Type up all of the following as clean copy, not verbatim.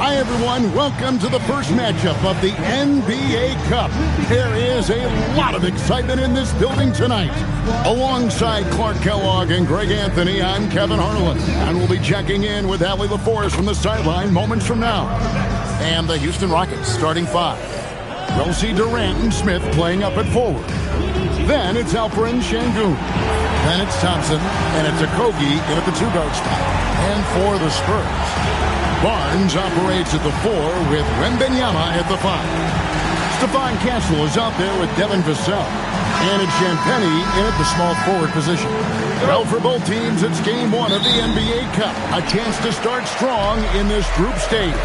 Hi, everyone. Welcome to the first matchup of the NBA Cup. There is a lot of excitement in this building tonight. Alongside Clark Kellogg and Greg Anthony, I'm Kevin Harlan, and we'll be checking in with Allie LaForest from the sideline moments from now. And the Houston Rockets starting five. We'll see Durant and Smith playing up at forward. Then it's Alperen Şengün. Then it's Thompson, and it's Okogie in at the two-guard spot. And for the Spurs, Barnes operates at the 4 with Wembanyama at the 5. Stephon Castle is out there with Devin Vassell. And it's Champagnie in at the small forward position. Well, for both teams, it's game one of the NBA Cup. A chance to start strong in this group stage.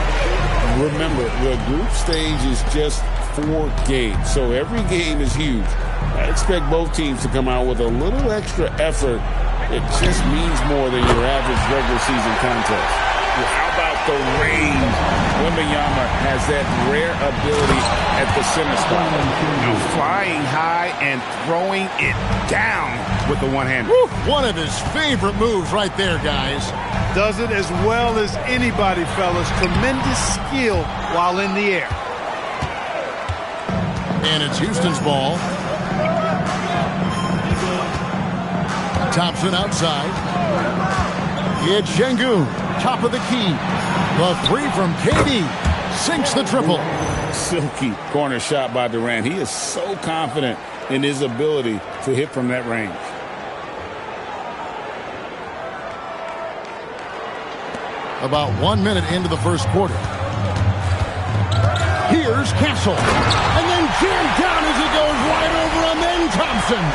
Remember, the group stage is just 4 games, so every game is huge. I expect both teams to come out with a little extra effort. It just means more than your average regular season contest. Well, how about the range? Wembanyama has that rare ability at the center spot. Flying high and throwing it down with the one hand. One of his favorite moves right there, guys. Does it as well as anybody, fellas. Tremendous skill while in the air. And it's Houston's ball. Thompson outside. It's Şengün, top of the key. The 3 from KD sinks the triple. Silky corner shot by Durant. He is so confident in his ability to hit from that range. About 1 minute into the first quarter. Here's Castle. And then jammed down as he goes wide over, and then Thompson.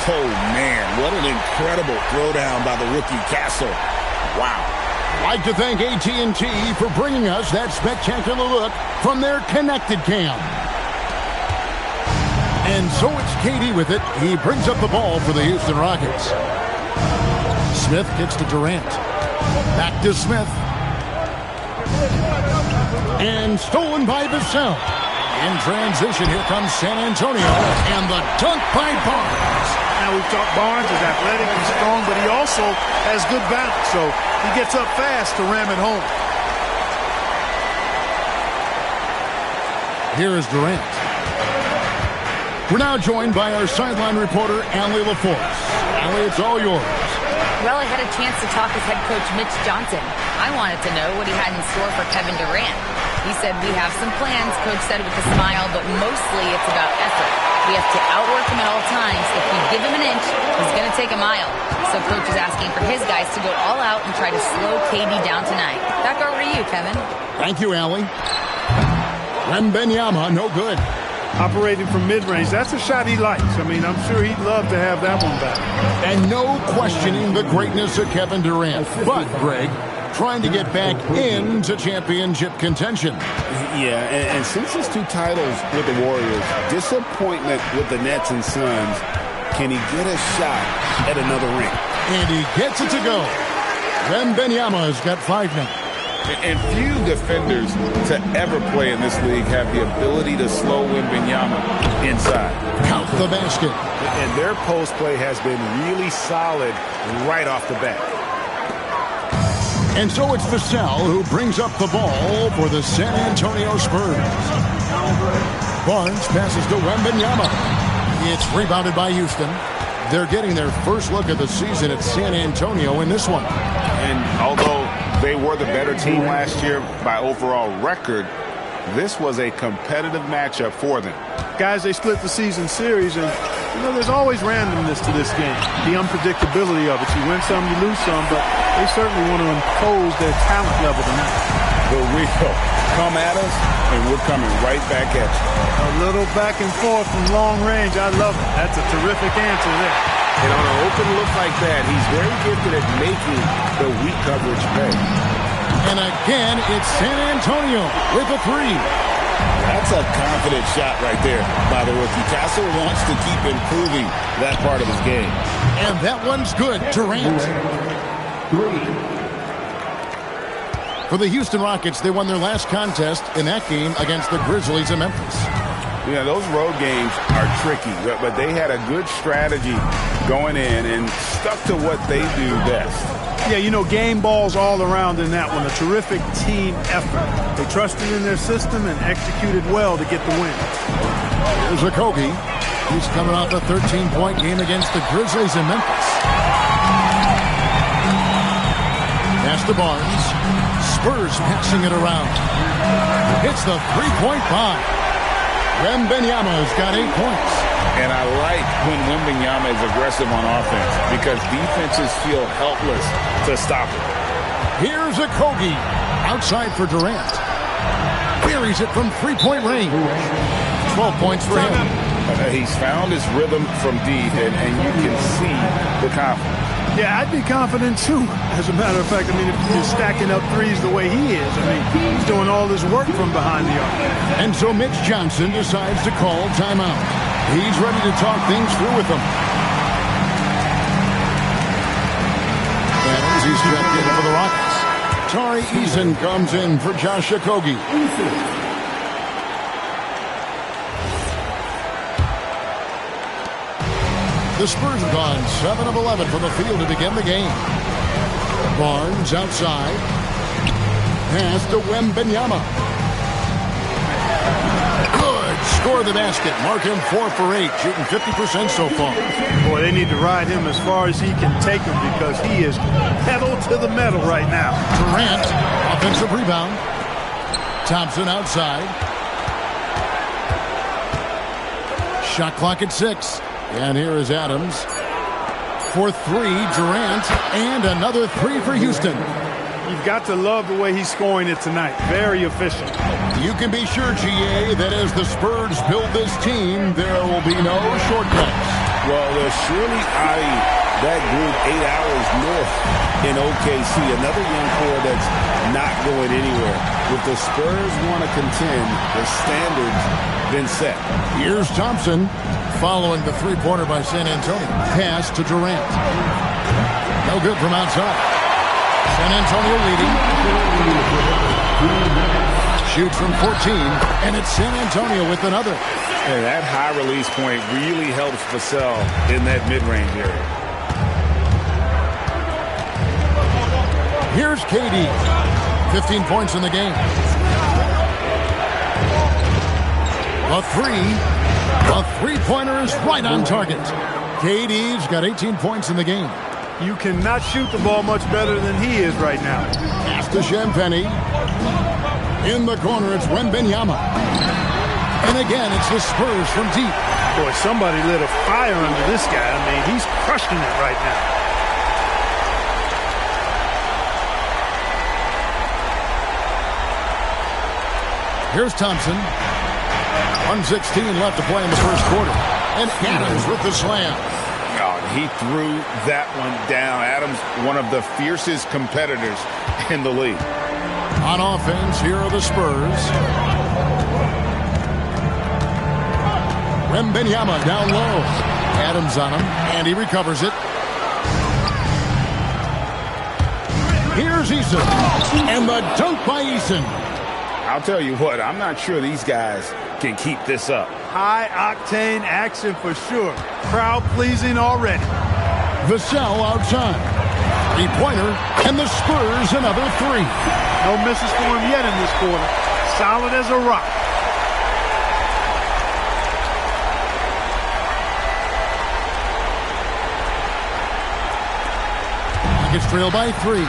Oh, man, what an incredible throwdown by the rookie Castle. Wow. I'd like to thank AT&T for bringing us that spectacular look from their connected cam. And so it's KD with it. He brings up the ball for the Houston Rockets. Smith gets to Durant. Back to Smith. And stolen by Vassell. In transition, here comes San Antonio. And the dunk by Barnes. Now, we've talked Barnes is athletic and strong, but he also has good balance. So he gets up fast to ram it home. Here is Durant. We're now joined by our sideline reporter, Allie LaForest. Allie, it's all yours. Well, I had a chance to talk with head coach Mitch Johnson. I wanted to know what he had in store for Kevin Durant. He said, we have some plans, coach said with a smile, but mostly it's about effort. We have to outwork him at all times. If we give him an inch, he's going to take a mile. So coach is asking for his guys to go all out and try to slow KD down tonight. Back over to you, Kevin. Thank you, Allie. Wembanyama, no good. Operating from mid-range, that's a shot he likes. I mean, I'm sure he'd love to have that one back. And no questioning the greatness of Kevin Durant. But, Greg, trying to get back into championship contention. Yeah, and since his 2 titles with the Warriors, disappointment with the Nets and Suns, can he get a shot at another ring? And he gets it to go. Wembanyama has got 5 now. And few defenders to ever play in this league have the ability to slow Wembanyama inside. Count the basket. And their post play has been really solid right off the bat. And so it's Vassell who brings up the ball for the San Antonio Spurs. Barnes passes to Wembanyama. It's rebounded by Houston. They're getting their first look at the season at San Antonio in this one. And although they were the better team last year by overall record, this was a competitive matchup for them. Guys, they split the season series, and there's always randomness to this game. The unpredictability of it. You win some, you lose some, but they certainly want to impose their talent level tonight. The real come at us, and we're coming right back at you. A little back and forth from long range. I love it. That's a terrific answer there. And on an open look like that, he's very gifted at making the weak coverage pay. And again, it's San Antonio with a 3. That's a confident shot right there by the rookie. Castle wants to keep improving that part of his game. And that one's good. Durant. 3. For the Houston Rockets, they won their last contest in that game against the Grizzlies in Memphis. Yeah, those road games are tricky, but they had a good strategy going in and stuck to what they do best. Yeah, you know, game balls all around in that one. A terrific team effort. They trusted in their system and executed well to get the win. Here's Okogie. He's coming off a 13-point game against the Grizzlies in Memphis. Pass to Barnes. Spurs passing it around. Hits the three-point bomb. Wembanyama's got 8 points. And I like when Wembanyama is aggressive on offense because defenses feel helpless to stop it. Here's Okogie. Outside for Durant. Buries it from three-point range. 12 points for him. He's found his rhythm from deep, and you can see the confidence. Yeah, I'd be confident too. As a matter of fact, I mean, if you're stacking up threes the way he is, I mean, he's doing all this work from behind the arc. And so Mitch Johnson decides to call timeout. He's ready to talk things through with them. Adams, he's checked in for the Rockets. Tari Eason comes in for Josh Okogie. The Spurs have gone 7 of 11 from the field to begin the game. Barnes outside. Pass to Wembanyama. Good. Score the basket. Mark him 4 for 8. Shooting 50% so far. Boy, they need to ride him as far as he can take him because he is pedal to the metal right now. Durant. Offensive rebound. Thompson outside. Shot clock at 6. And here is Adams for 3, Durant, and another 3 for Houston. You've got to love the way he's scoring it tonight. Very efficient. You can be sure, GA, that as the Spurs build this team, there will be no shortcuts. Well, they're surely eyeing that group 8 hours north in OKC. Another young core that's not going anywhere. If the Spurs want to contend, the standards been set. Here's Thompson. Following the three-pointer by San Antonio. Pass to Durant. No good from outside. San Antonio leading. Shoots from 14, and it's San Antonio with another. And that high release point really helps Vassell in that mid-range area. Here's KD. 15 points in the game. A three-pointer is right on target. KD's got 18 points in the game. You cannot shoot the ball much better than he is right now. Pass to Champagny. In the corner, it's Wembanyama. And again, it's the Spurs from deep. Boy, somebody lit a fire under this guy. I mean, he's crushing it right now. Here's Thompson. 1:16 left to play in the first quarter. And Adams with the slam. Oh, he threw that one down. Adams, one of the fiercest competitors in the league. On offense, here are the Spurs. Wembanyama down low. Adams on him, and he recovers it. Here's Eason. And the dunk by Eason. I'll tell you what, I'm not sure these guys can keep this up. High-octane action for sure. Crowd-pleasing already. Vassell outside. Three-pointer, and the Spurs another 3. No misses for him yet in this quarter. Solid as a rock. Nuggets trail by 3.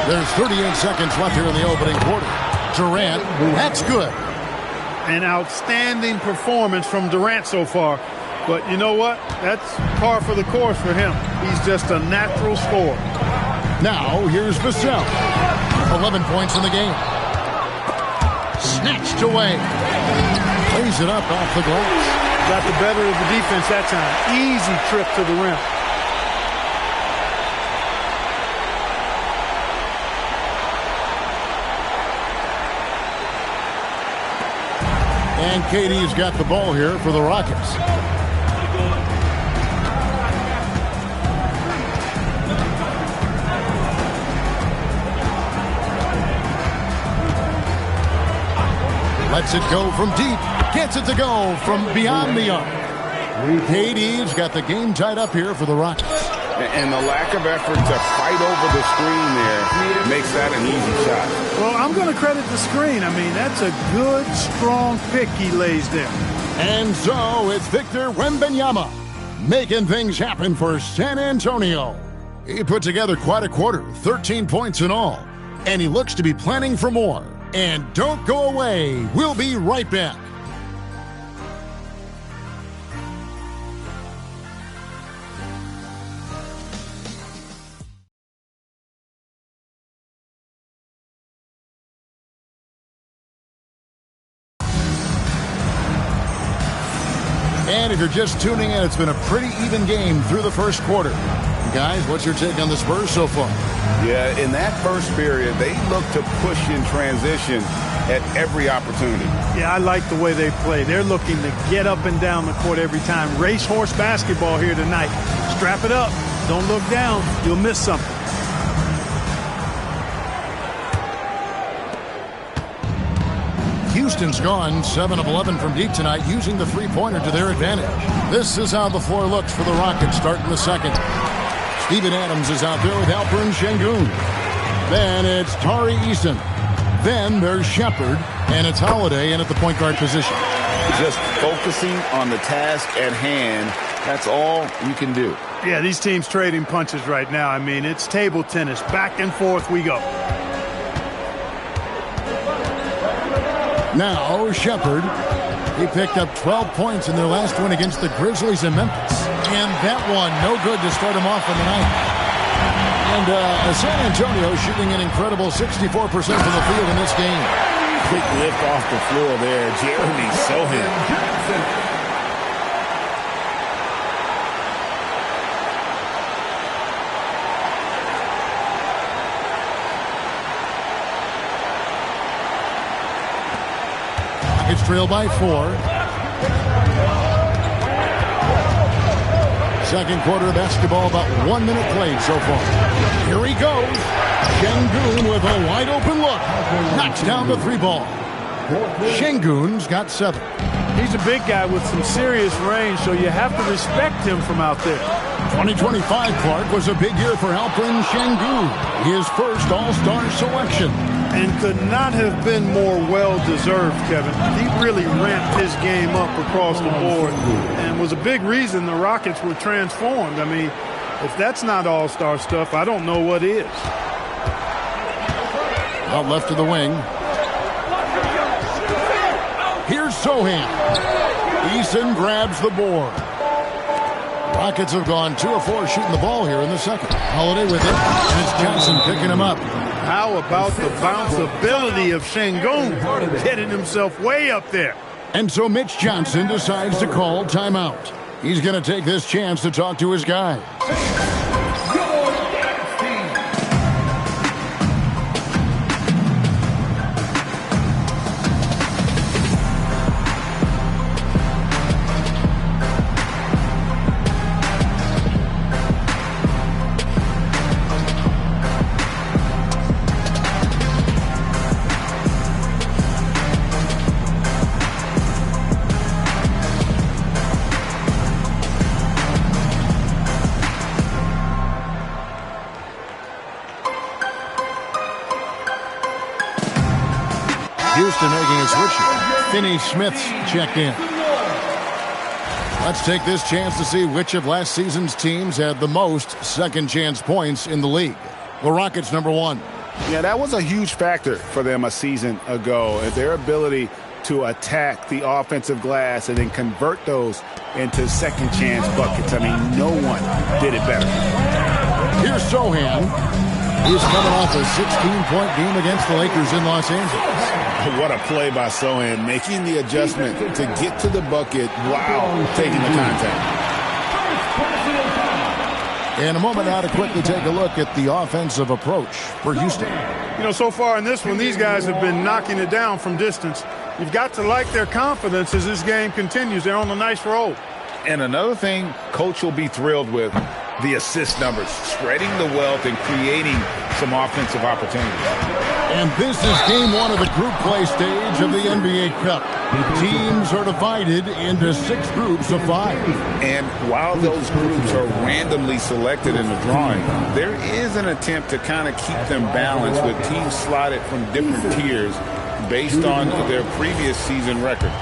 There's 38 seconds left here in the opening quarter. Durant, that's good. An outstanding performance from Durant so far. But you know what? That's par for the course for him. He's just a natural scorer. Now, here's Vassell. 11 points in the game. Snatched away. Lays it up off the glass. Got the better of the defense that time. Easy trip to the rim. And KD's got the ball here for the Rockets. Lets it go from deep. Gets it to go from beyond the arc. KD's got the game tied up here for the Rockets. And the lack of effort to fight over the screen there makes that an easy shot. Well, I'm going to credit the screen. I mean, that's a good, strong pick he lays there. And so it's Victor Wembanyama making things happen for San Antonio. He put together quite a quarter, 13 points in all. And he looks to be planning for more. And don't go away. We'll be right back. And if you're just tuning in, it's been a pretty even game through the first quarter. Guys, what's your take on the Spurs so far? Yeah, in that first period, they look to push in transition at every opportunity. Yeah, I like the way they play. They're looking to get up and down the court every time. Racehorse basketball here tonight. Strap it up. Don't look down. You'll miss something. Houston's gone 7 of 11 from deep tonight, using the three-pointer to their advantage. This is how the floor looks for the Rockets starting the second. Steven Adams is out there with Alperen Sengun. Then it's Tari Eason. Then there's Shepard, and it's Holiday in at the point guard position. Just focusing on the task at hand, that's all you can do. Yeah, these teams trading punches right now. I mean, it's table tennis. Back and forth we go. Now, Shepard, he picked up 12 points in their last win against the Grizzlies in Memphis. And that one, no good to start him off in the night. And San Antonio shooting an incredible 64% from the field in this game. Quick lift off the floor there. Jeremy Sohan. It's trailed by 4. Second quarter of basketball, about 1 minute played so far. Here he goes. Sengun with a wide open look. Knocks down the three ball. Sengun's got 7. He's a big guy with some serious range, so you have to respect him from out there. 2025, Clark, was a big year for Alperen Sengun. His first All-Star selection. And could not have been more well-deserved, Kevin. He really ramped his game up across the board and was a big reason the Rockets were transformed. I mean, if that's not all-star stuff, I don't know what is. Out left of the wing. Here's Sohan. Eason grabs the board. Rockets have gone 2 of 4 shooting the ball here in the second. Holiday with it, and it's Johnson picking him up. How about the bounceability of Sengun getting himself way up there? And so Mitch Johnson decides to call timeout. He's going to take this chance to talk to his guys. Houston making a switch here. Finney Smith's checked in. Let's take this chance to see which of last season's teams had the most second chance points in the league. The Rockets, number 1. Yeah, that was a huge factor for them a season ago. Their ability to attack the offensive glass and then convert those into second chance buckets. I mean, no one did it better. Here's Sohan. He's coming off a 16-point game against the Lakers in Los Angeles. What a play by Sohan, making the adjustment to get to the bucket while taking the contact. In a moment now to quickly take a look at the offensive approach for Houston. You know, so far in this one, these guys have been knocking it down from distance. You've got to like their confidence as this game continues. They're on a nice roll. And another thing Coach will be thrilled with, the assist numbers, spreading the wealth and creating some offensive opportunities. And this is game one of the group play stage of the NBA Cup. Teams are divided into 6 groups of 5. And while those groups are randomly selected in the drawing, there is an attempt to kind of keep them balanced with teams slotted from different tiers based on their previous season record.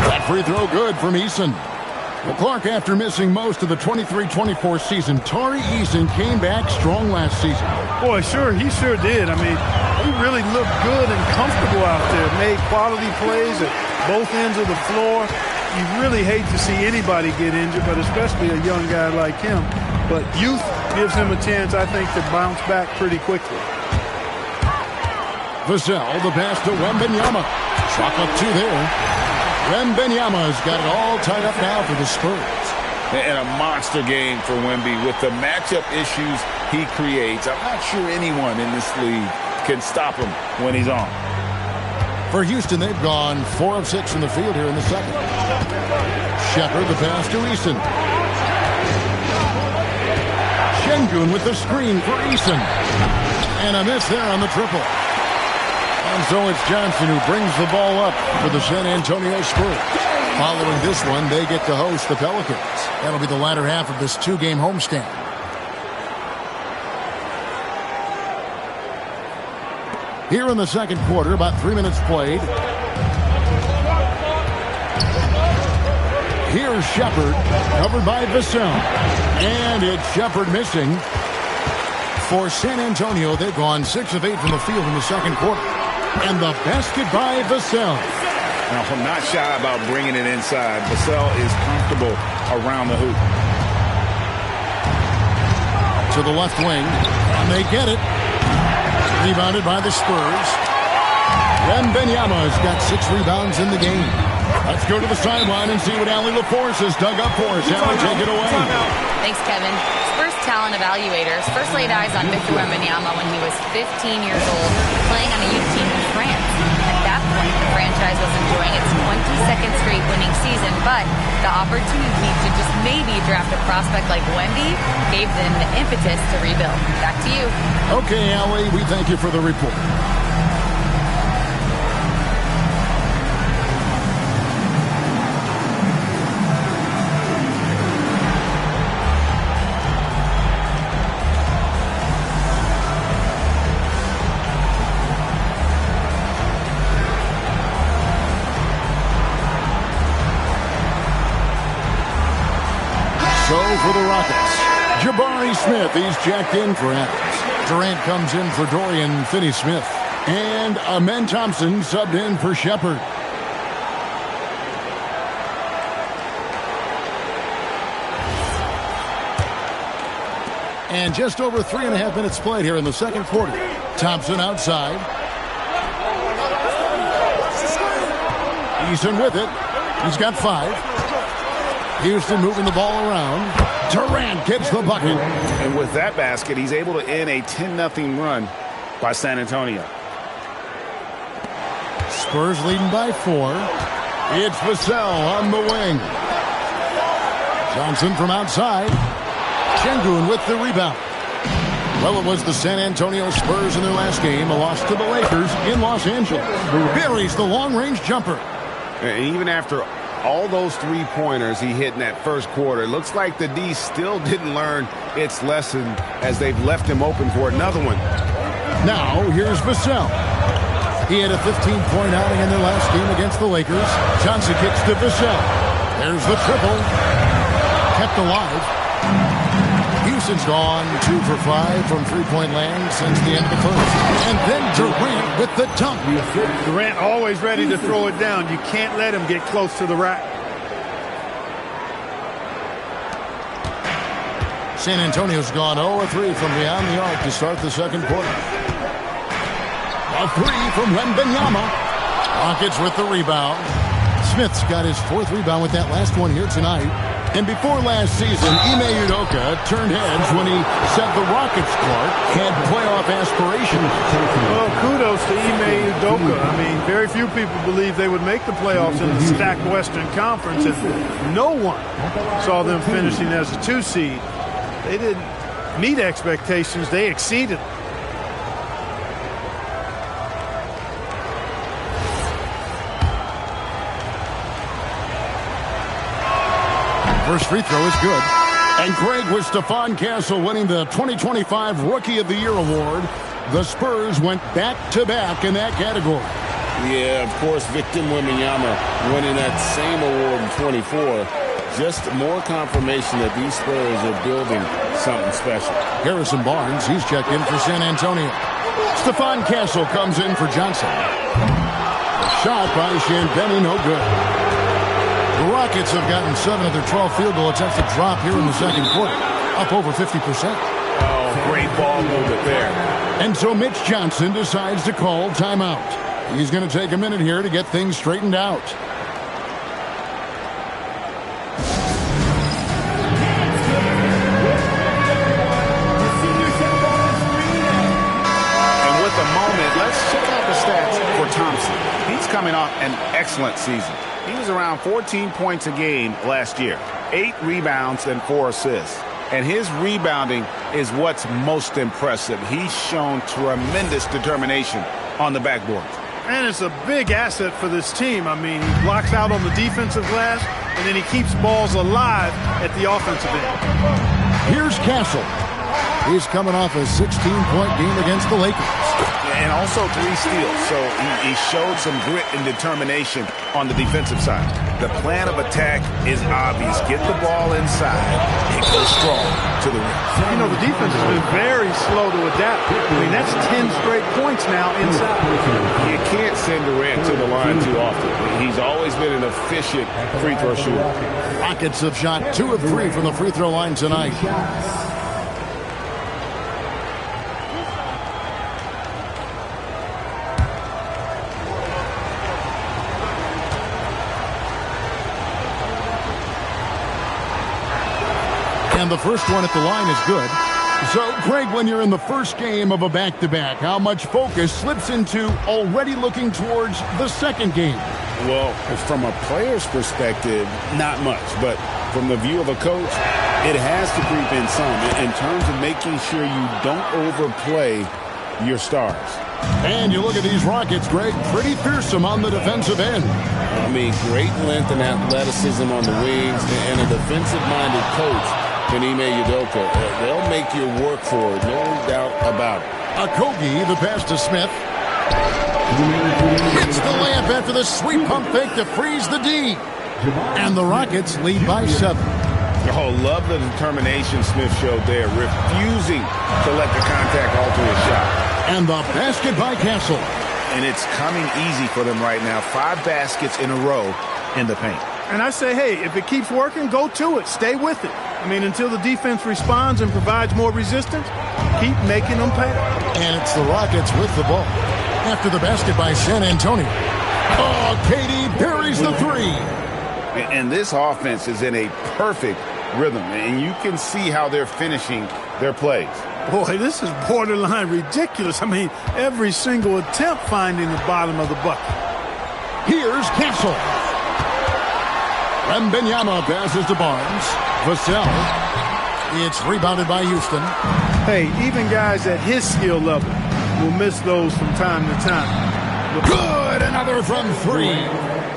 That free throw good from Eason. Well, Clark, after missing most of the 23-24 season, Tari Eason came back strong last season. Boy, he sure did. I mean, he really looked good and comfortable out there. Made quality plays at both ends of the floor. You really hate to see anybody get injured, but especially a young guy like him. But youth gives him a chance, I think, to bounce back pretty quickly. Vassell, the pass to Wembanyama. Shot up 2 there. Wembanyama's got it all tied up now for the Spurs. And a monster game for Wemby with the matchup issues he creates. I'm not sure anyone in this league can stop him when he's on. For Houston, they've gone 4 of 6 from the field here in the second. Shepherd, the pass to Eason. Şengün with the screen for Eason. And a miss there on the triple. And so it's Johnson who brings the ball up for the San Antonio Spurs. Following this one, they get to host the Pelicans. That'll be the latter half of this 2-game homestand. Here in the second quarter, about 3 minutes played. Here's Shepherd, covered by Vassell. And it's Shepherd missing. For San Antonio, they've gone 6 of 8 from the field in the second quarter. And the basket by Vassell. Now, I'm not shy about bringing it inside. Vassell is comfortable around the hoop. To the left wing, and they get it. Rebounded by the Spurs. Wembanyama's got 6 rebounds in the game. Let's go to the sideline and see what Allie LaForce has dug up for us. Allie, take it away. Thanks, Kevin. Spurs talent evaluators first laid eyes on Victor Wembanyama when he was 15 years old, playing on a youth team in France. At that point, the franchise was enjoying its 22nd straight winning season, but the opportunity to just maybe draft a prospect like Wemby gave them the impetus to rebuild. Back to you. Okay, Allie, we thank you for the report. For the Rockets, Jabari Smith, he's jacked in for Adams. Durant comes in for Dorian Finney-Smith. And Amen Thompson subbed in for Shepherd. And just over 3.5 minutes played here in the second quarter. Thompson outside. Eason with it. He's got 5. Houston moving the ball around. Durant gets the bucket. And with that basket, he's able to end a 10-0 run by San Antonio. Spurs leading by 4. It's Vassell on the wing. Johnson from outside. Şengün with the rebound. Well, it was the San Antonio Spurs in their last game, a loss to the Lakers in Los Angeles. Buries the long-range jumper. And even after all those 3-pointers he hit in that first quarter, it looks like the D still didn't learn its lesson as they've left him open for another one. Now, here's Vassell. He had a 15-point outing in their last game against the Lakers. Johnson kicks to Vassell. There's the triple. Kept alive. Houston's gone 2 for 5 from 3-point land since the end of the first. And then Durant with the dunk. Durant always ready to throw it down. You can't let him get close to the rack. San Antonio's gone 0-3 from beyond the arc to start the second quarter. A 3 from Wembanyama. Rockets with the rebound. Smith's got his 4th rebound with that last one here tonight. And before last season, Ime Udoka turned heads when he said the Rockets, Clark, had playoff aspirations. Well, kudos to Ime Udoka. I mean, very few people believe they would make the playoffs in the stacked Western Conference, and no one saw them finishing as a 2 seed. They didn't meet expectations. They exceeded. First free throw is good. And Greg, with Stephon Castle winning the 2025 Rookie of the Year award, the Spurs went back-to-back in that category. Yeah, of course, Victor Wembanyama winning that same award in 24. Just more confirmation that these Spurs are building something special. Harrison Barnes, he's checked in for San Antonio. Stephon Castle comes in for Johnson. A shot by Shanbeni, no good. The Rockets have gotten 7 of their 12 field goal attempts to drop here in the second quarter, up over 50%. Oh, great ball movement there. And so Mitch Johnson decides to call timeout. He's going to take a minute here to get things straightened out. And with the moment, let's check out the stats for Thompson. He's coming off an excellent season. He was around 14 points a game last year, 8 rebounds and 4 assists. And his rebounding is what's most impressive. He's shown tremendous determination on the backboard. And it's a big asset for this team. I mean, he blocks out on the defensive glass, and then he keeps balls alive at the offensive end. Here's Castle. He's coming off a 16-point game against the Lakers. And also 3 steals, so he showed some grit and determination on the defensive side. The plan of attack is obvious. Get the ball inside and go strong to the rim. You know, the defense has been very slow to adapt. I mean, that's 10 straight points now inside. You can't send Durant to the line too often. He's always been an efficient free throw shooter. Rockets have shot 2 of 3 from the free throw line tonight. And the first one at the line is good. So, Greg, when you're in the first game of a back-to-back, how much focus slips into already looking towards the second game? Well, from a player's perspective, not much. But from the view of a coach, it has to creep in some in terms of making sure you don't overplay your stars. And you look at these Rockets, Greg, pretty fearsome on the defensive end. I mean, great length and athleticism on the wings and a defensive-minded coach. And Ime Udoka, they'll make you work for it, no doubt about it. Okogie, the pass to Smith. Hits the layup after the sweep pump fake to freeze the D. And the Rockets lead by 7. Oh, love the determination Smith showed there, refusing to let the contact alter his shot. And the basket by Castle. And it's coming easy for them right now. 5 baskets in a row in the paint. And I say, hey, if it keeps working, go to it. Stay with it. I mean, until the defense responds and provides more resistance, keep making them pay. And it's the Rockets with the ball. After the basket by San Antonio. Oh, KD buries the 3. And this offense is in a perfect rhythm. And you can see how they're finishing their plays. Boy, this is borderline ridiculous. I mean, every single attempt finding the bottom of the bucket. Here's Castle. Wembanyama passes to Barnes. Vassell. It's rebounded by Houston. Hey, even guys at his skill level will miss those from time to time. Good! Another from 3.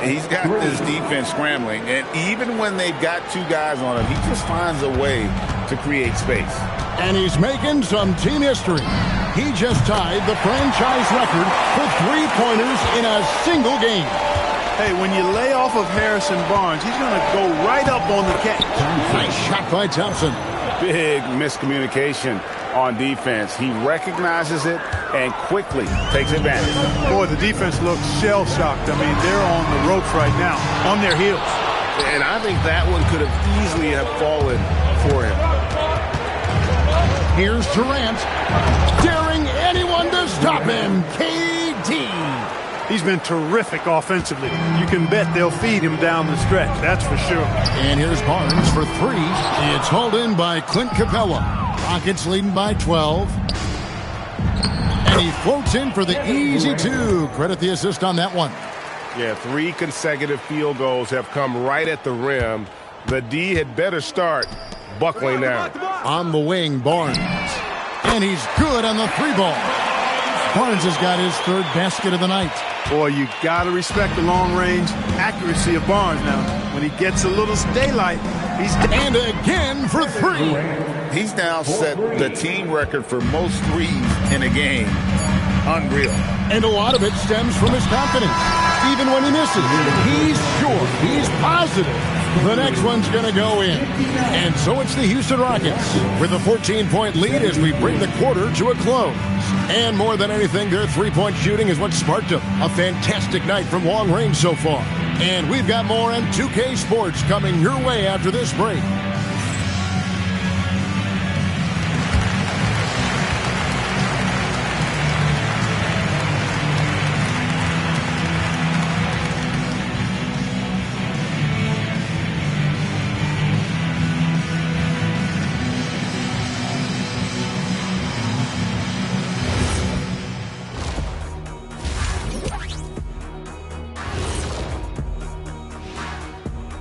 He's got this defense scrambling, and even when they've got 2 guys on him, he just finds a way to create space. And he's making some team history. He just tied the franchise record for 3-pointers in a single game. Hey, when you lay off of Harrison Barnes, he's going to go right up on the catch. Nice shot by Thompson. Big miscommunication on defense. He recognizes it and quickly takes advantage. Boy, the defense looks shell-shocked. I mean, they're on the ropes right now, on their heels. And I think that one could have easily have fallen for him. Here's Durant, daring anyone to stop him. KD. He's been terrific offensively. You can bet they'll feed him down the stretch, that's for sure. And here's Barnes for three. It's hauled in by Clint Capella. Rockets leading by 12. And he floats in for the easy two. Credit the assist on that one. Yeah, 3 consecutive field goals have come right at the rim. The D had better start buckling down. On the wing, Barnes. And he's good on the 3-ball. Barnes has got his 3rd basket of the night. Boy, you got to respect the long-range accuracy of Barnes now. When he gets a little daylight, he's... And again for 3. He's now set the team record for most threes in a game. Unreal. And a lot of it stems from his confidence. Even when he misses, he's sure, he's positive the next one's going to go in. And so it's the Houston Rockets with a 14-point lead as we bring the quarter to a close. And more than anything, their 3-point shooting is what sparked them. A fantastic night from long range so far. And we've got more M2K Sports coming your way after this break.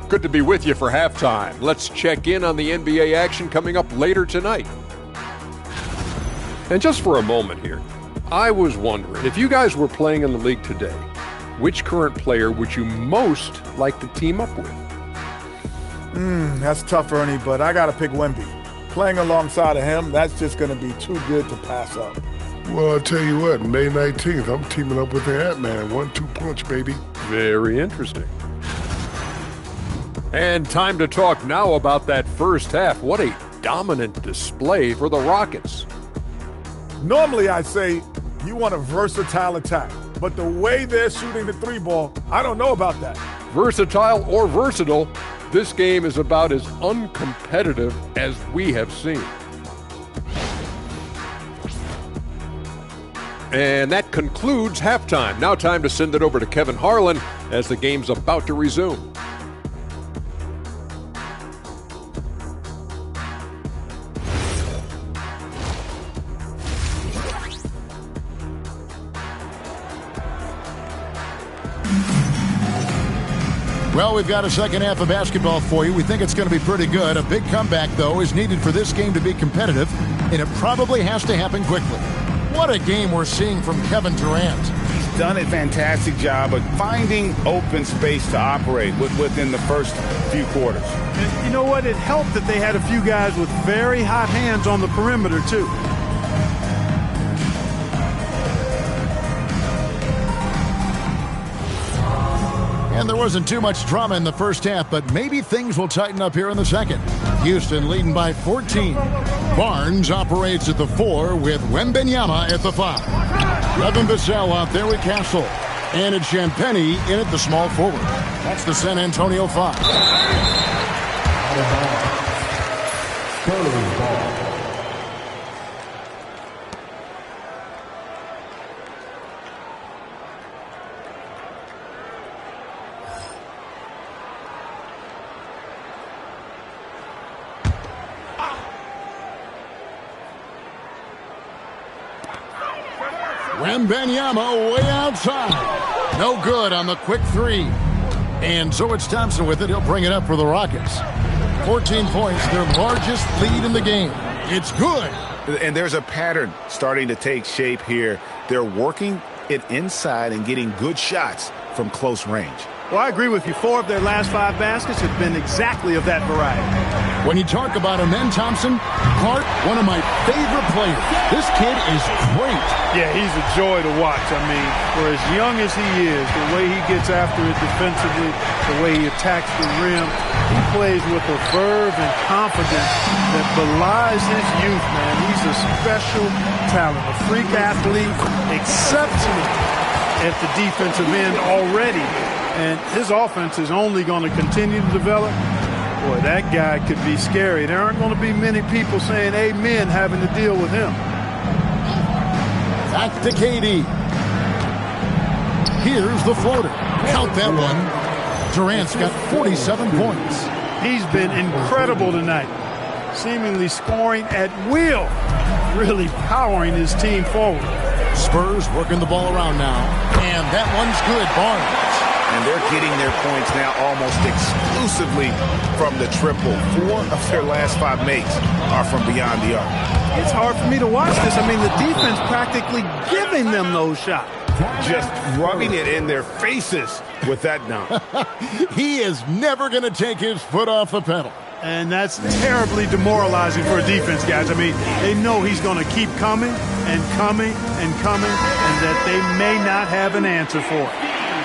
Good to be with you for halftime. Let's check in on the NBA action coming up later tonight. And just for a moment here, I was wondering, if you guys were playing in the league today, which current player would you most like to team up with? That's tough, Ernie, but I got to pick Wemby. Playing alongside of him, that's just going to be too good to pass up. Well, I'll tell you what, May 19th, I'm teaming up with the Ant-Man. 1-2 punch, baby. Very interesting. And time to talk now about that first half. What a dominant display for the Rockets. Normally, I say you want a versatile attack, but the way they're shooting the 3-ball, I don't know about that. Versatile or versatile, this game is about as uncompetitive as we have seen. And that concludes halftime. Now time to send it over to Kevin Harlan as the game's about to resume. Well, we've got a second half of basketball for you. We think it's going to be pretty good. A big comeback, though, is needed for this game to be competitive, and it probably has to happen quickly. What a game we're seeing from Kevin Durant. He's done a fantastic job of finding open space to operate within the first few quarters. And you know what? It helped that they had a few guys with very hot hands on the perimeter, too. And there wasn't too much drama in the first half, but maybe things will tighten up here in the second. Houston leading by 14. Barnes operates at the 4 with Wembanyama at the 5. Evan Vassell out there with Castle. And it's Champagnie in at the small forward. That's the San Antonio 5. Spurs ball. Wembanyama way outside. No good on the quick 3. And so it's Thompson with it. He'll bring it up for the Rockets. 14 points, their largest lead in the game. It's good. And there's a pattern starting to take shape here. They're working it inside and getting good shots from close range. Well, I agree with you. 4 of their last 5 baskets have been exactly of that variety. When you talk about him, then Thompson, Clark, one of my favorite players. This kid is great. Yeah, he's a joy to watch. I mean, for as young as he is, the way he gets after it defensively, the way he attacks the rim, he plays with a verve and confidence that belies his youth, man. He's a special talent, a freak athlete, exceptional at the defensive end already. And his offense is only going to continue to develop. Boy, that guy could be scary. There aren't going to be many people saying amen having to deal with him. Back to KD. Here's the floater. Count that one. Durant's got 47 points. He's been incredible tonight, seemingly scoring at will, really powering his team forward. Spurs working the ball around now, and that one's good. Barnes. And they're getting their points now almost exclusively from the triple. 4 of their last 5 makes are from beyond the arc. It's hard for me to watch this. I mean, the defense practically giving them those shots. Just rubbing it in their faces with that dunk. He is never going to take his foot off the pedal. And that's terribly demoralizing for a defense, guys. I mean, they know he's going to keep coming and coming and coming, and that they may not have an answer for it.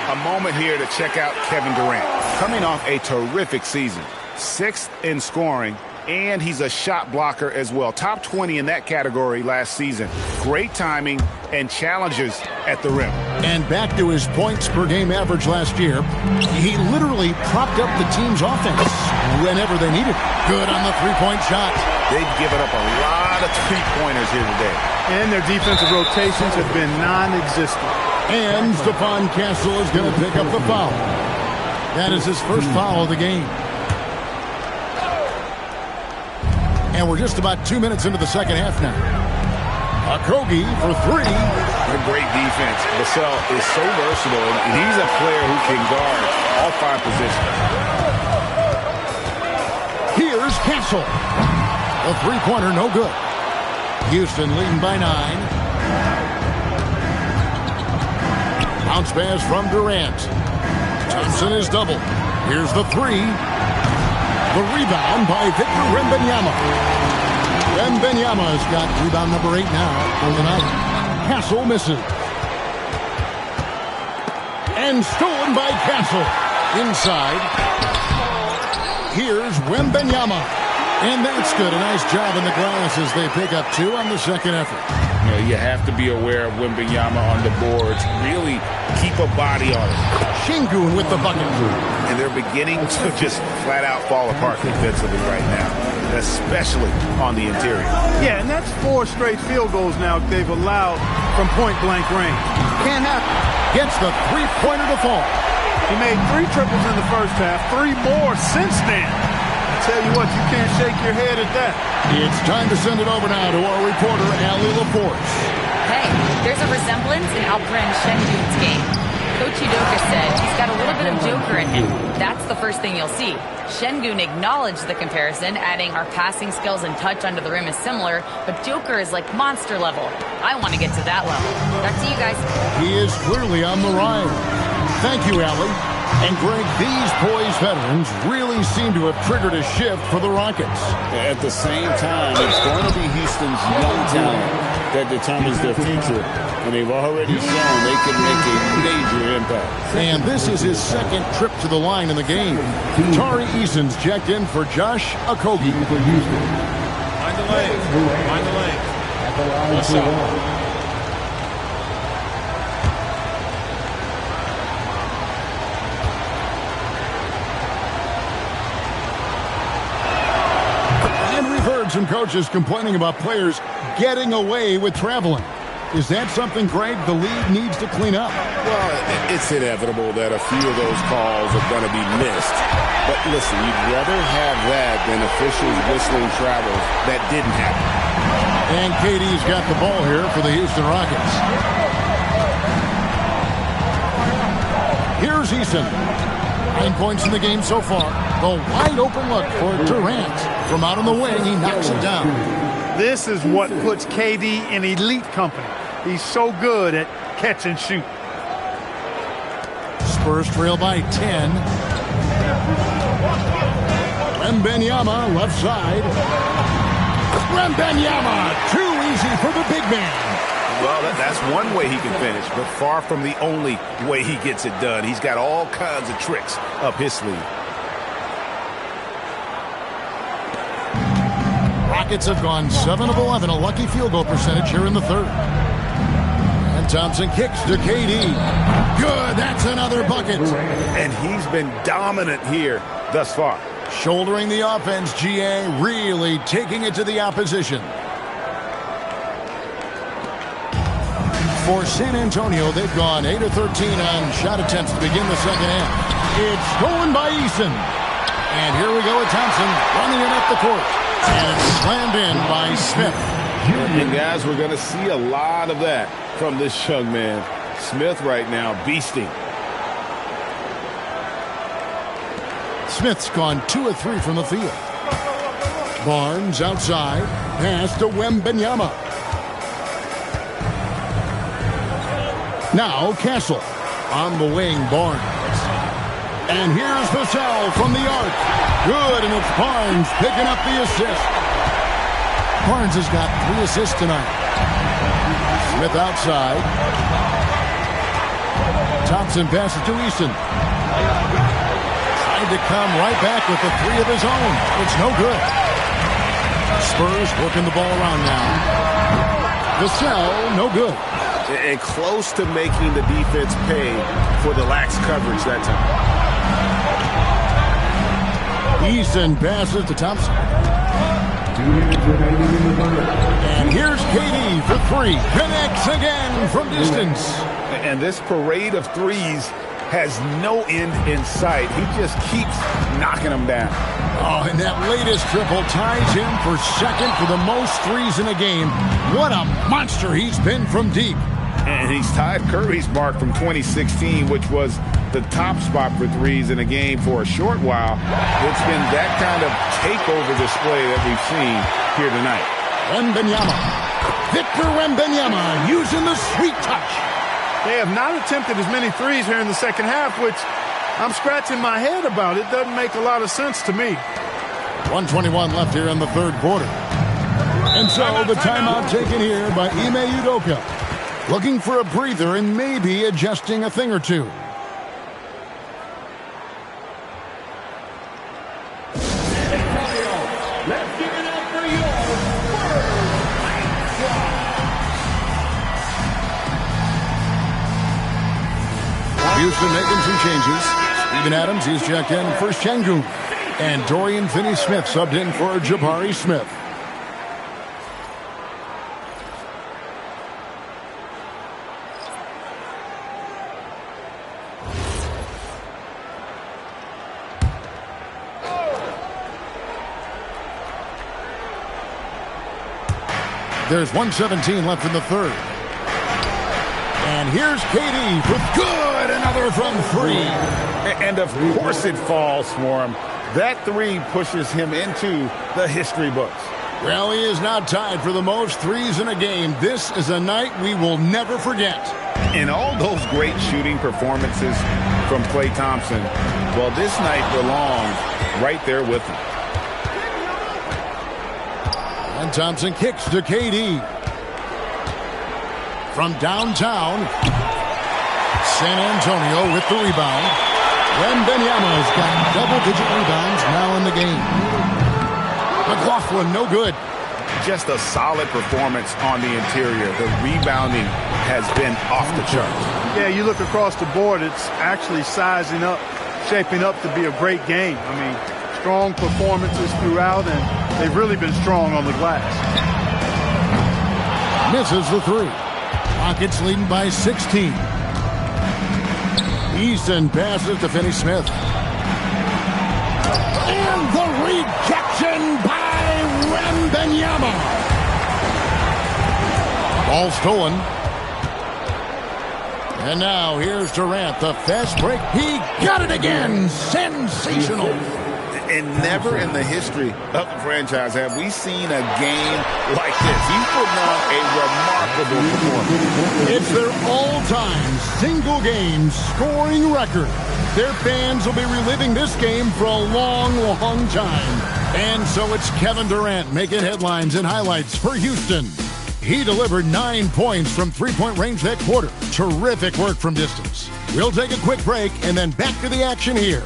A moment here to check out Kevin Durant. Coming off a terrific season. 6th in scoring, and he's a shot blocker as well. Top 20 in that category last season. Great timing and challenges at the rim. And back to his points per game average last year, he literally propped up the team's offense whenever they needed it. Good on the three-point shot. They've given up a lot of three-pointers here today. And their defensive rotations have been non-existent. And Stephon Castle is going to pick up the foul. That is his first foul of the game. And we're just about 2 minutes into the second half now. Okogie for 3. A great defense. Vassell is so versatile, and he's a player who can guard all 5 positions. Here's Castle. A three-pointer, no good. Houston leading by 9. Bounce pass from Durant. Thompson is double. Here's the 3. The rebound by Victor Wembanyama. Wembanyama's got rebound number 8 now for the night. Castle misses. And stolen by Castle. Inside. Here's Wembanyama. And that's good. A nice job in the glass as they pick up 2 on the second effort. You know, you have to be aware of Wembanyama on the boards. Really keep a body on it. Şengün with the bucket. And they're beginning to just flat out fall apart defensively right now, especially on the interior. Yeah, and that's 4 straight field goals now they've allowed from point-blank range. Can't happen. Gets the three-pointer to fall. He made 3 triples in the first half, 3 more since then. I tell you what, you can't shake your head at that. It's time to send it over now to our reporter, Allie LaForce. Hey, there's a resemblance in Alperen Şengün's game. Coach Udoka said he's got a little bit of Joker in him. That's the first thing you'll see. Şengün acknowledged the comparison, adding our passing skills and touch under the rim is similar, but Joker is like monster level. I want to get to that level. Back to you guys. He is clearly on the rise. Thank you, Allie. And Greg, these poised veterans really seem to have triggered a shift for the Rockets. At the same time, it's going to be Houston's young talent that determines their future. And they've already shown they can make a major impact. And this is his second trip to the line in the game. Tari Eason's checked in for Josh Okogie. For Houston. Find the lane. Find the lane. At the line What's up? Some coaches complaining about players getting away with traveling. Is that something, Greg, the league needs to clean up? Well, it's inevitable that a few of those calls are going to be missed. But listen, you'd rather have that than officials whistling travels that didn't happen. And KD's got the ball here for the Houston Rockets. Here's Eason. 9 points in the game so far. The wide open look for Durant. From out on the wing, he knocks it down. This is what puts KD in elite company. He's so good at catch and shoot. Spurs trail by 10. Wembanyama, left side. Wembanyama, too easy for the big man. Well, that's one way he can finish, but far from the only way he gets it done. He's got all kinds of tricks up his sleeve. Rockets have gone 7 of 11, a lucky field goal percentage here in the third. And Thompson kicks to KD. Good, that's another bucket. And he's been dominant here thus far. Shouldering the offense, GA, really taking it to the opposition. For San Antonio, they've gone 8 of 13 on shot attempts to begin the second half. It's stolen by Eason. And here we go with Thompson running it up the court. And it's slammed in by Smith. And guys, we're going to see a lot of that from this young man. Smith right now beasting. Smith's gone 2 of 3 from the field. Barnes outside. Pass to Wembanyama. Now Castle on the wing. Barnes. And here's Vassell from the arc. Good, and it's Barnes picking up the assist. Barnes has got 3 assists tonight. Smith outside. Thompson passes to Eason. Trying to come right back with the 3 of his own. It's no good. Spurs working the ball around now. Vassell, no good. And close to making the defense pay for the lax coverage that time. Eason passes to Thompson. And here's KD for 3. Connects again from distance. And this parade of threes has no end in sight. He just keeps knocking them down. Oh, and that latest triple ties him for second for the most threes in a game. What a monster he's been from deep. And he's tied Curry's mark from 2016, which was the top spot for threes in a game for a short while. It's been that kind of takeover display that we've seen here tonight. Wembanyama. Victor Wembanyama using the sweet touch. They have not attempted as many threes here in the second half, which I'm scratching my head about. It doesn't make a lot of sense to me. 1:21 left here in the third quarter. And so the timeout taken here by Ime Udoka. Looking for a breather and maybe adjusting a thing or two. Let's give it up for your Houston making some changes. Steven Adams, he's checked in for Şengün. And Dorian Finney-Smith subbed in for Jabari Smith. There's 1:17 left in the third. And here's KD for good. Another from 3. And of course it falls for him. That 3 pushes him into the history books. Well, he is now tied for the most threes in a game. This is a night we will never forget. In all those great shooting performances from Klay Thompson, well, this night belongs right there with him. And Thompson kicks to KD. From downtown, San Antonio with the rebound. Wembanyama's got double-digit rebounds now in the game. McLaughlin, no good. Just a solid performance on the interior. The rebounding has been off the charts. Yeah, you look across the board, it's actually sizing up, shaping up to be a great game. I mean, strong performances throughout, and they've really been strong on the glass. Misses the 3. Rockets leading by 16. Eason passes to Finney-Smith. And the rejection by Wembanyama. Ball stolen. And now here's Durant. The fast break. He got it again. Sensational. And never in the history of the franchise have we seen a game like this. He's putting on a remarkable performance. It's their all-time single-game scoring record. Their fans will be reliving this game for a long, long time. And so it's Kevin Durant making headlines and highlights for Houston. He delivered 9 points from three-point range that quarter. Terrific work from distance. We'll take a quick break and then back to the action here.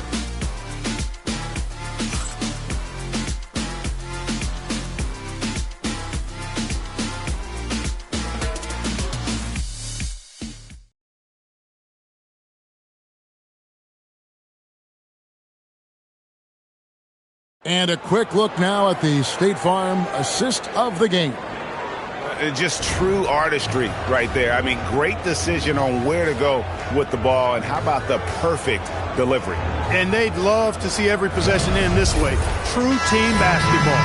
And a quick look now at the State Farm assist of the game. Just true artistry right there. I mean, great decision on where to go with the ball, and how about the perfect delivery? And they'd love to see every possession end this way. True team basketball.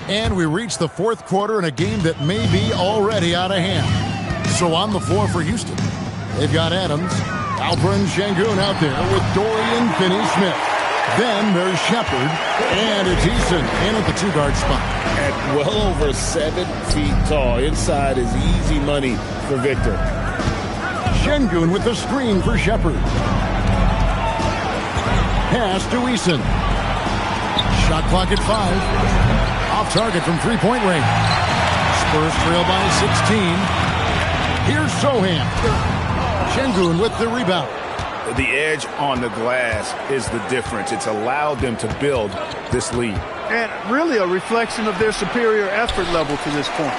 And we reach the fourth quarter in a game that may be already out of hand. So on the floor for Houston, they've got Adams, Alperen Şengün out there with Dorian Finney-Smith. Then there's Shepard, and it's Eason in at the two-guard spot. At well over 7 feet tall, inside is easy money for Victor. Şengün with the screen for Shepard. Pass to Eason. Shot clock at 5. Off target from three-point range. Spurs trail by 16. Here's Sohan. Şengün with the rebound. The edge on the glass is the difference. It's allowed them to build this lead. And really a reflection of their superior effort level to this point.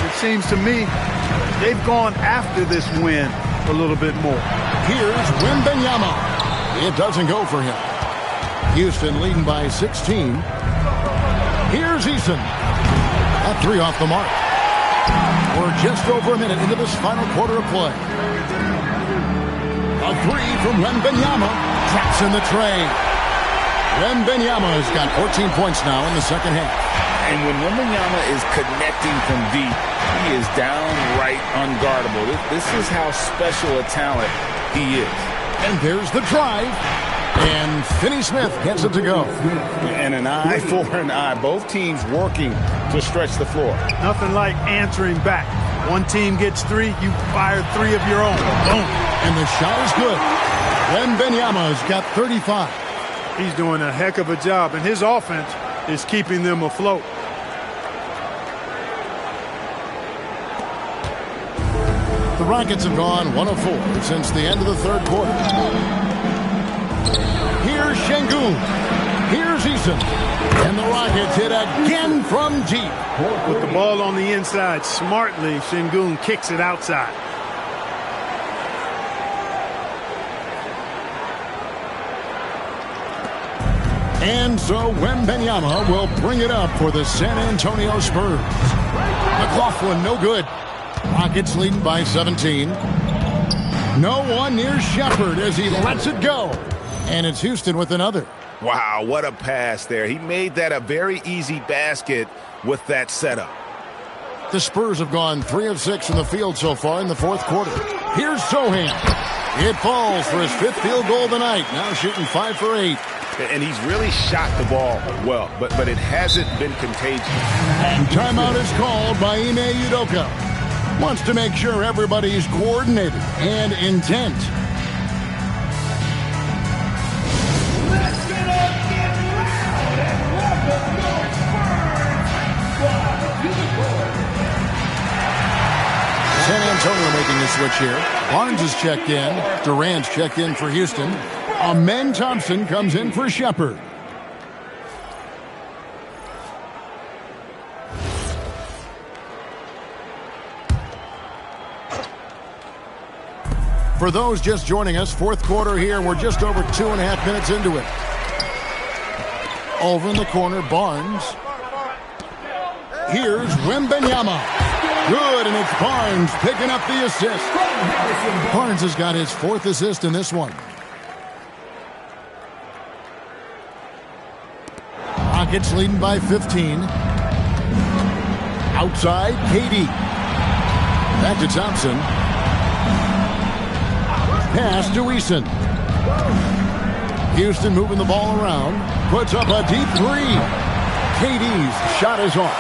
It seems to me they've gone after this win a little bit more. Here's Wembanyama. It doesn't go for him. Houston leading by 16. Here's Eason. That three off the mark. We're just over a minute into this final quarter of play. A three from Wembanyama. Drops in the tray. Wembanyama has got 14 points now in the second half. And when Wembanyama is connecting from deep, he is downright unguardable. This is how special a talent he is. And there's the drive. And Finney-Smith gets it to go. And an eye for an eye. Both teams working to stretch the floor. Nothing like answering back. One team gets 3, you fire 3 of your own. Boom. And the shot is good. Wembanyama's got 35. He's doing a heck of a job, and his offense is keeping them afloat. The Rockets have gone 1 of 4 since the end of the third quarter. Here's Şengün. Here's Eason. And the Rockets hit again from deep. With the ball on the inside, smartly, Şengün kicks it outside. And so Wembanyama will bring it up for the San Antonio Spurs. McLaughlin, no good. Rockets leading by 17. No one near Shepard as he lets it go. And it's Houston with another. Wow, what a pass there. He made that a very easy basket with that setup. The Spurs have gone 3 of 6 from the field so far in the fourth quarter. Here's Sohan. It falls for his 5th field goal tonight. Now shooting 5 for 8. And he's really shot the ball well, but it hasn't been contagious. And timeout is called by Ime Udoka. Wants to make sure everybody's coordinated and intent. San Antonio making the switch here. Barnes is checked in. Durant's checked in for Houston. Amen Thompson comes in for Shepard. For those just joining us, fourth quarter here. We're just over 2.5 minutes into it. Over in the corner, Barnes. Here's Wembanyama. Good, and it's Barnes picking up the assist. Barnes has got his 4th assist in this one. Rockets leading by 15. Outside, KD. Back to Thompson. Pass to Eason. Houston moving the ball around. Puts up a deep 3. KD's shot is off.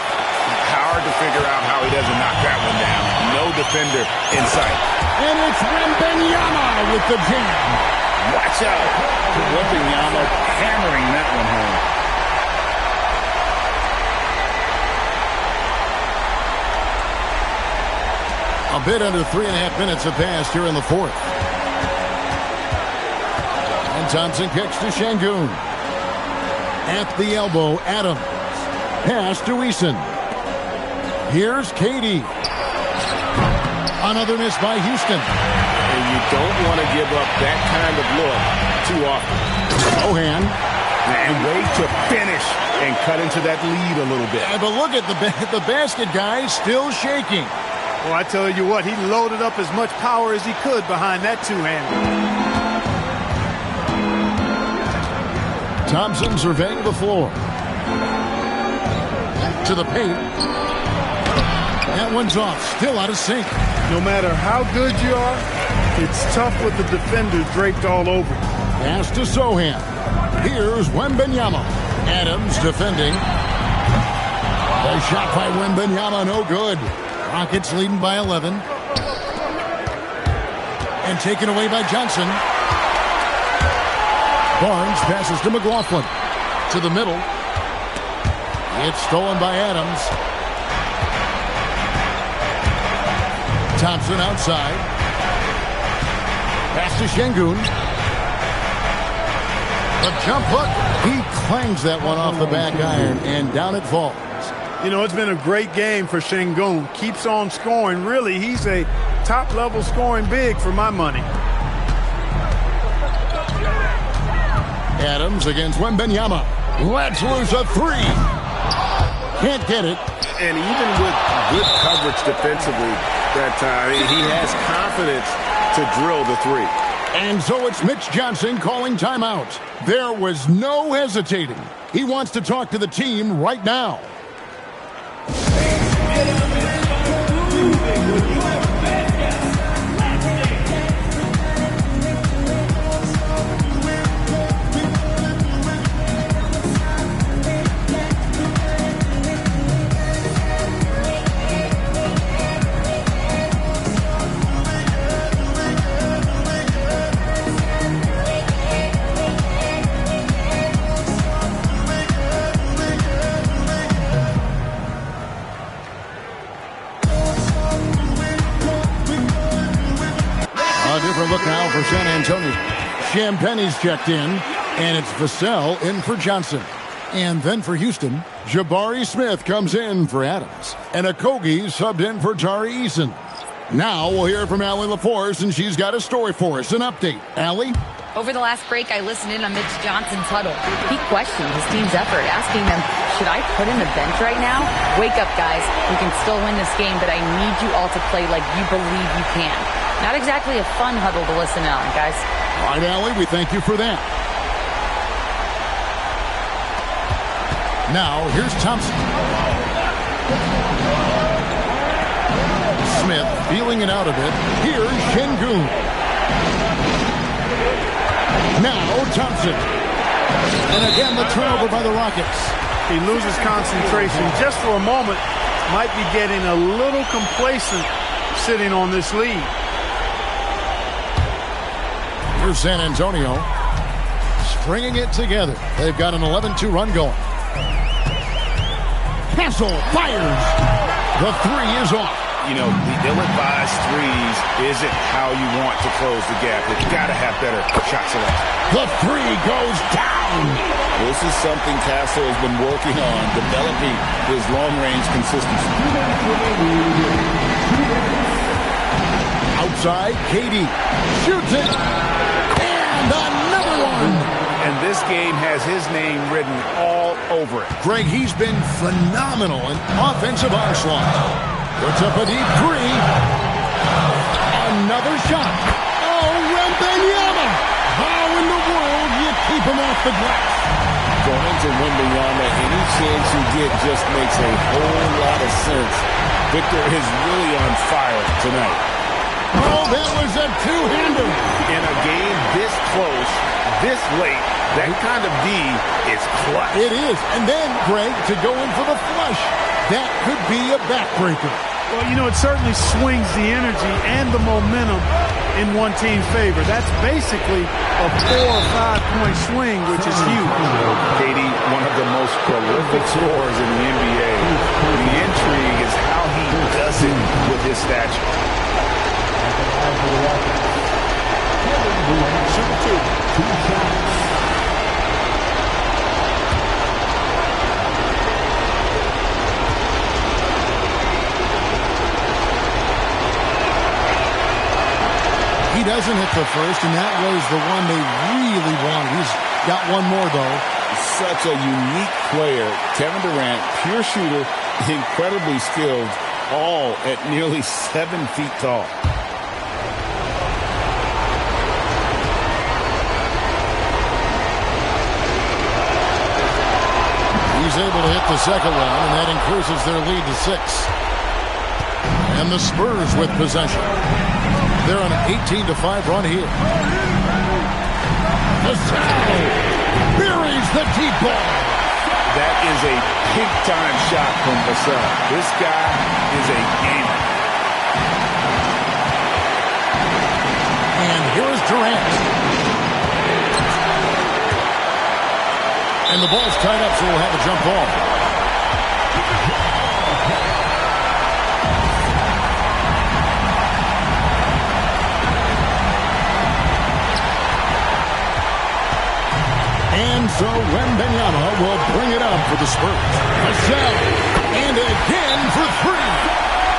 Hard to figure out how he doesn't knock that one down. No defender in sight. And it's Wembanyama with the jam. Watch out. Wembanyama hammering that one home. A bit under 3.5 minutes have passed here in the fourth. And Thompson kicks to Şengün. At the elbow, Adams. Pass to Eason. Here's KD. Another miss by Houston. And you don't want to give up that kind of look too often. Sohan. And way to finish and cut into that lead a little bit. Yeah, but look at the basket, guys, still shaking. Well, I tell you what, he loaded up as much power as he could behind that two-hander. Thompson surveying the floor. To the paint. That one's off. Still out of sync. No matter how good you are, it's tough with the defender draped all over. Pass to Sohan. Here's Wembanyama. Adams defending. A shot by Wembanyama, no good. Rockets leading by 11. And taken away by Johnson. Barnes passes to McLaughlin. To the middle. It's stolen by Adams. Thompson outside. Pass to Şengün. The jump hook. He clangs that one off the back iron, and down it falls. You know, it's been a great game for Şengün. Keeps on scoring. Really, he's a top-level scoring big for my money. Adams against Wembanyama. Let's lose a three. Can't get it. And even with good coverage defensively that time, he has confidence to drill the three. And so it's Mitch Johnson calling timeout. There was no hesitating. He wants to talk to the team right now. Look now for San Antonio. Champagne's checked in, and it's Vassell in for Johnson. And then for Houston, Jabari Smith comes in for Adams. And Okogie subbed in for Tari Eason. Now we'll hear from Allie LaForce, and she's got a story for us. An update. Allie? Over the last break, I listened in on Mitch Johnson's huddle. He questioned his team's effort, asking them, should I put in the bench right now? Wake up, guys. We can still win this game, but I need you all to play like you believe you can. Not exactly a fun huddle to listen on, guys. All right, Allie, we thank you for that. Now, here's Thompson. Smith feeling it out a bit. Here's Şengün. Now, Thompson. And again, the turnover by the Rockets. He loses concentration just for a moment. Might be getting a little complacent sitting on this lead. For San Antonio, stringing it together. They've got an 11-2 run going. Castle fires. The three is off. You know, the ill-advised threes isn't how you want to close the gap. You've got to have better shot selection. The three goes down. This is something Castle has been working on, developing his long-range consistency. Outside, KD shoots it. And another one. And this game has his name written all over it. Greg, he's been phenomenal in offensive onslaught. Puts up a deep three. Another shot. Oh, Wembanyama. How in the world do you keep him off the glass? Going to Wembanyama, any chance you get just makes a whole lot of sense. Victor is really on fire tonight. Oh, that was a two-hander. In a game this close, this late, that kind of D is clutch. It is. And then, Greg, to go in for the flush, that could be a backbreaker. Well, you know, it certainly swings the energy and the momentum in one team's favor. That's basically a 4 or 5 point swing, which is huge. KD, one of the most prolific scorers in the NBA. The intrigue is how he does it with his stature. He does doesn't hit the first, and that was the one they really wanted. He's got one more, though. Such a unique player. Kevin Durant, pure shooter, incredibly skilled, all at nearly 7 feet tall. He's able to hit the second one, and that increases their lead to 6. And the Spurs with possession. They're on an 18-5 run here. Vassell buries the deep ball. That is a big-time shot from Vassell. This guy is a gamer. And here is Durant. And the ball's tied up, so we'll have a jump ball. And so Wembanyama will bring it up for the Spurs. Vassell, and again for 3.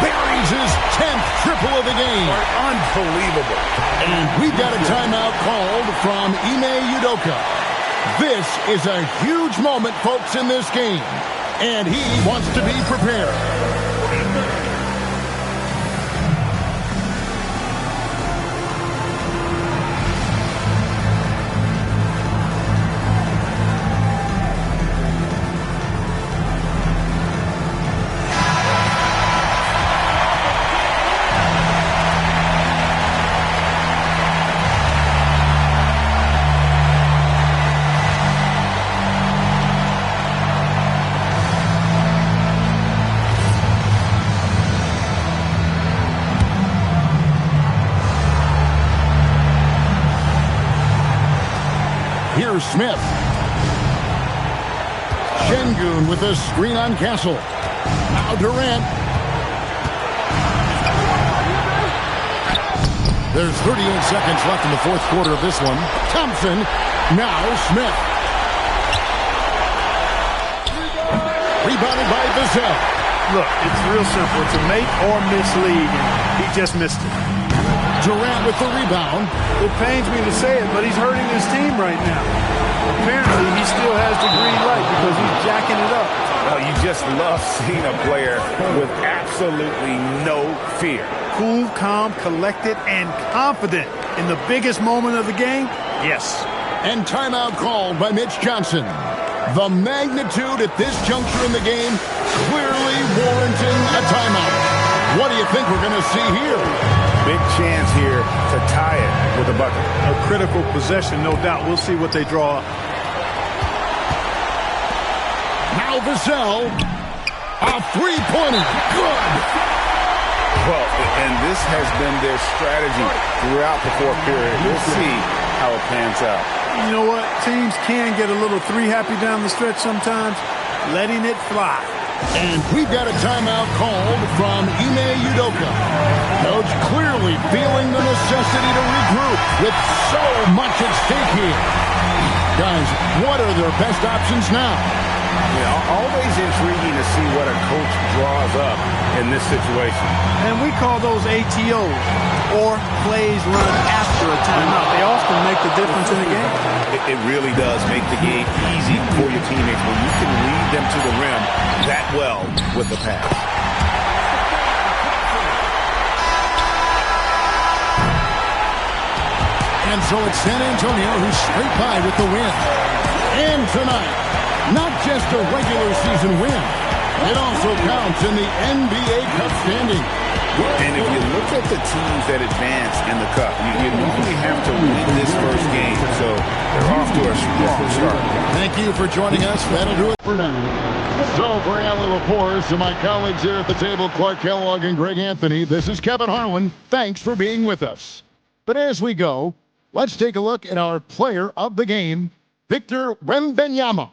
Buries his 10th triple of the game. Unbelievable. And we've got a timeout called from Ime Udoka. This is a huge moment, folks, in this game. And he wants to be prepared. Here's Smith. Şengün with a screen on Castle. Now Durant. There's 38 seconds left in the fourth quarter of this one. Thompson. Now Smith. Rebounded by Vassell. Look, it's real simple. It's a make or miss lead. He just missed it. Durant with the rebound. It pains me to say it, but he's hurting his team right now. Apparently, he still has the green light because he's jacking it up. Well, you just love seeing a player with absolutely no fear. Cool, calm, collected, and confident in the biggest moment of the game? Yes. And timeout called by Mitch Johnson. The magnitude at this juncture in the game clearly warranting a timeout. What do you think we're going to see here? Big chance here to tie it with a bucket. A critical possession, no doubt. We'll see what they draw up. Now Vassell. A three-pointer. Good. Well, and this has been their strategy throughout the fourth period. We'll see how it pans out. You know what? Teams can get a little three-happy down the stretch sometimes. Letting it fly. And we've got a timeout called from Ime Udoka. Coach clearly feeling the necessity to regroup with so much at stake here. Guys, what are their best options now? Yeah, always intriguing to see what a coach draws up in this situation. And we call those ATOs, or plays run after a timeout. They often make the difference in the game. It really does make the game easy for your teammates when you can lead them to the rim that well with the pass. And so it's San Antonio who's straight by with the win. And tonight, not just a regular season win, it also counts in the NBA Cup standing. And if you look at the teams that advance in the Cup, you normally have to win this first game, so they're off to a strong start. Thank you for joining us. That'll do it for now. So for Alan Laporte, to my colleagues here at the table, Clark Kellogg and Greg Anthony, this is Kevin Harlan. Thanks for being with us. But as we go, let's take a look at our player of the game, Victor Wembanyama.